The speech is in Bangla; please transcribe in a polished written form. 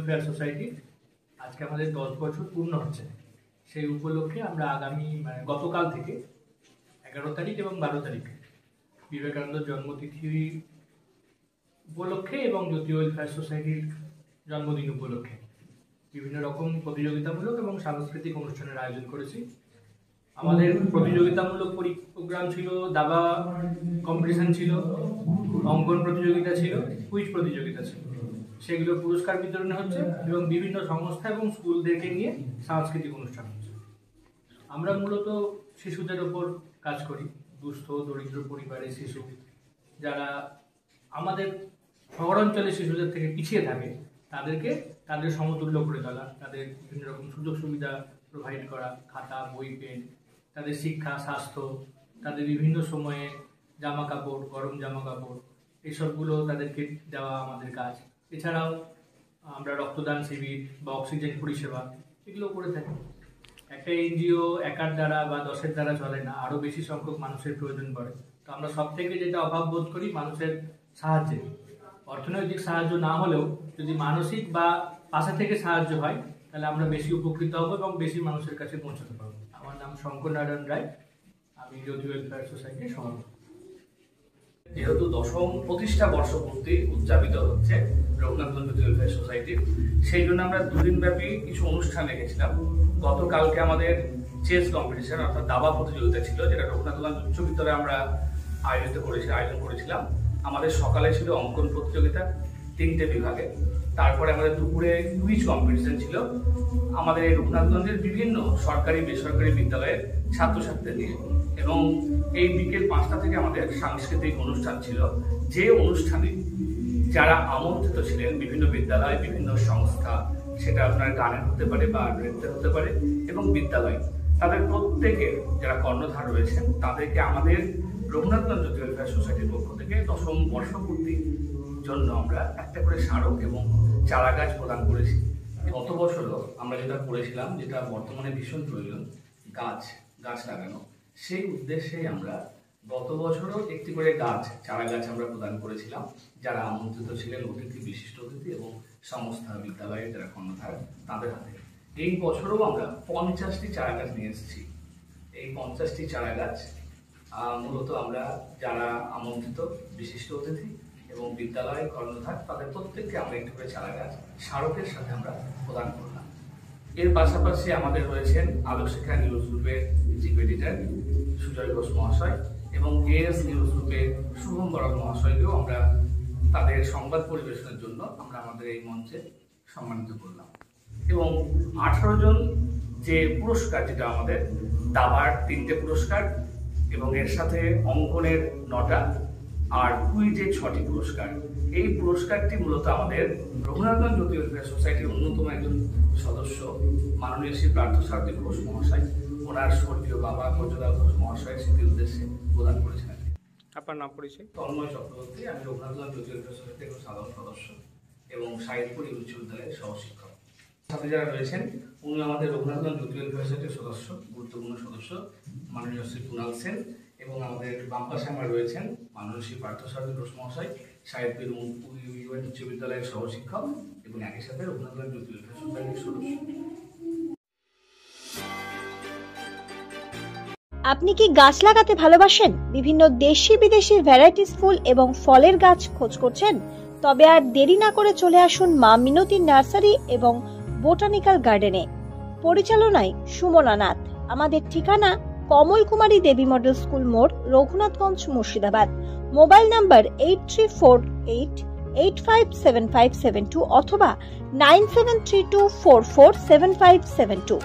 ওয়েলফেয়ার সোসাইটি আজকে আমাদের 10 বছর পূর্ণ হচ্ছে। সেই উপলক্ষে আমরা আগামী গতকাল থেকে 11 তারিখ এবং 12 তারিখ বিবেকানন্দ জন্মতিথি উপলক্ষে এবং জ্যোতি ওয়েলফেয়ার সোসাইটির জন্মদিন উপলক্ষে বিভিন্ন রকম প্রতিযোগিতামূলক এবং সাংস্কৃতিক অনুষ্ঠানের আয়োজন করেছি। আমাদের প্রতিযোগিতামূলক প্রোগ্রাম ছিল, দাবা কম্পিটিশন ছিল, অঙ্কন প্রতিযোগিতা ছিল, কুইজ প্রতিযোগিতা ছিল। সেগুলো পুরস্কার বিতরণ হচ্ছে এবং বিভিন্ন সংস্থা এবং স্কুলদেরকে নিয়ে সাংস্কৃতিক অনুষ্ঠান হচ্ছে। আমরা মূলত শিশুদের ওপর কাজ করি, দুস্থ দরিদ্র পরিবারের শিশু যারা আমাদের শহরাঞ্চলের শিশুদের থেকে পিছিয়ে থাকে তাদেরকে তাদের সমতুল্য করে তোলা, তাদের বিভিন্ন রকম সুযোগ সুবিধা প্রোভাইড করা, খাতা বই পেন, তাদের শিক্ষা স্বাস্থ্য, তাদের বিভিন্ন সময়ে জামা কাপড়, গরম জামা কাপড়, এইসবগুলো তাদেরকে দেওয়া আমাদের কাজ। এছাড়াও আমরা রক্তদান শিবির বা অক্সিজেন পরিষেবা এগুলো করে থাকি। একটা এনজিও একার দ্বারা বা 10-এর দ্বারা চলে না, আরও বেশি সংখ্যক মানুষের প্রয়োজন পড়ে। তো আমরা সব থেকে যেটা অভাব বোধ করি মানুষের সাহায্যে। অর্থনৈতিক সাহায্য না হলেও যদি মানসিক বা পাশে থেকে সাহায্য হয় তাহলে আমরা বেশি উপকৃত হব এবং বেশি মানুষের কাছে পৌঁছাতে পারবো। আমার নাম শঙ্কর নারায়ণ রায়, আমি জ্যোতি ওয়েলফেয়ার সোসাইটির সভাপতি। যেহেতু 10ম প্রতিষ্ঠা বর্ষপূর্তি উদযাপিত হচ্ছে রঘুনাথগঞ্জ জ্যোতি ওয়েলফেয়ার সোসাইটির, সেই জন্য আমরা 2 দিন ব্যাপী কিছু অনুষ্ঠান রেখেছিলাম। গতকালকে আমাদের চেস কম্পিটিশন অর্থাৎ দাবা প্রতিযোগিতা ছিল, যেটা রঘুনাথগঞ্জ উচ্চ বিদ্যালয়ে আমরা আয়োজন করেছিলাম। আমাদের সকালে ছিল অঙ্কন প্রতিযোগিতা 3টে বিভাগে, তারপরে আমাদের দুপুরে কুইজ কম্পিটিশন ছিল আমাদের এই রঘুনাথগঞ্জের বিভিন্ন সরকারি বেসরকারি বিদ্যালয়ের ছাত্রছাত্রীদের নিয়ে, এবং এই বিকেল 5টা থেকে আমাদের সাংস্কৃতিক অনুষ্ঠান ছিল, যে অনুষ্ঠানে যারা আমন্ত্রিত ছিলেন বিভিন্ন বিদ্যালয় বিভিন্ন সংস্থা, সেটা আপনার গানের হতে পারে বা নৃত্যের হতে পারে, এবং বিদ্যালয় তাদের প্রত্যেকের যারা কর্ণধার রয়েছেন তাদেরকে আমাদের রঘুনাথগঞ্জ জ্যোতি ওয়েলফেয়ার সোসাইটির পক্ষ থেকে 10ম বর্ষপূর্তির জন্য আমরা একটা করে স্মারক এবং চারা গাছ প্রদান করেছি। গত বছরও আমরা যেটা করেছিলাম, যেটা বর্তমানে ভীষণ প্রয়োজন, গাছ লাগানো, সেই উদ্দেশ্যে আমরা গত বছরও একটি করে চারা গাছ আমরা প্রদান করেছিলাম যারা আমন্ত্রিত ছিলেন অতিথি, বিশিষ্ট অতিথি এবং সংস্থা বিদ্যালয়ের যারা কর্ণধার তাদের হাতে। এই বছরও আমরা 50টি চারা গাছ নিয়ে এসেছি। এই 50টি চারা গাছ মূলত আমরা যারা আমন্ত্রিত বিশিষ্ট অতিথি এবং বিদ্যালয়ের কর্ণধার তাদের প্রত্যেককে আমরা একটু করে চারা গাছ স্মারকের সাথে আমরা প্রদান করলাম। এর পাশাপাশি আমাদের রয়েছেন আলোকশিক্ষা নিউজ গ্রুপের চিফ এডিটর সুজয় ঘোষ মহাশয় এবং এএস নিউজ গ্রুপের শুভম বড়াল মহাশয়কেও আমরা তাদের সংবাদ পরিবেশনের জন্য আমরা আমাদের এই মঞ্চে সম্মানিত করলাম। এবং 18 জন যে পুরস্কার, যেটা আমাদের দাবার 3টে পুরস্কার এবং এর সাথে অঙ্কনের 9টা আর কুইজে 6টি পুরস্কার, এই পুরস্কারটি মূলত আমাদের রঘুনাথগঞ্জ জ্যোতি ওয়েলফেয়ার সোসাইটির অন্যতম একজন সদস্য মাননীয় শ্রী পার্থসারথী ঘোষ মহাশয়, ওনার স্বর্গীয় বাবা কজলাল ঘোষ মহাশয়ের স্মৃতির উদ্দেশ্যে প্রদান করেছিলেন। আপনার নাম পরিচয়? তন্ময় চক্রবর্তী, আমি রঘুনাথগঞ্জ জ্যোতি ওয়েলফেয়ার সোসাইটির একজন সাধারণ সদস্য এবং সাহিত্যপুর উচ্চ বিদ্যালয়ের সহশিক্ষক। সাথে যারা রয়েছেন উনি আমাদের রঘুনাথগঞ্জ জ্যোতি ওয়েলফেয়ার সোসাইটির সদস্য, গুরুত্বপূর্ণ সদস্য মাননীয় শ্রী কুণাল সেন, এবং আমাদের বাম পাশে আমরা রয়েছেন মাননীয় শ্রী পার্থসারথী ঘোষ মহাশয়, সাহিত্যপুর উচ্চ বিদ্যালয়ের সহশিক্ষক এবং একই সাথে রঘুনাথগঞ্জ জ্যোতি ওয়েলফেয়ার সোসাইটির সদস্য। আপনি কি গাছ লাগাতে ভালোবাসেন? বিভিন্ন দেশি বিদেশি ভ্যারাইটিস ফুল এবং ফলের গাছ খোঁজ করছেন? তবে আর দেরি না করে চলে আসুন মা মিনতি নার্সারি এবং বোটানিক্যাল গার্ডেনে। পরিচালনায় সুমনা নাথ। আমাদের ঠিকানা কমল কুমারী দেবী মডেল স্কুল মোড়, রঘুনাথগঞ্জ, মুর্শিদাবাদ। মোবাইল নাম্বার 8348857572 অথবা 9732447572।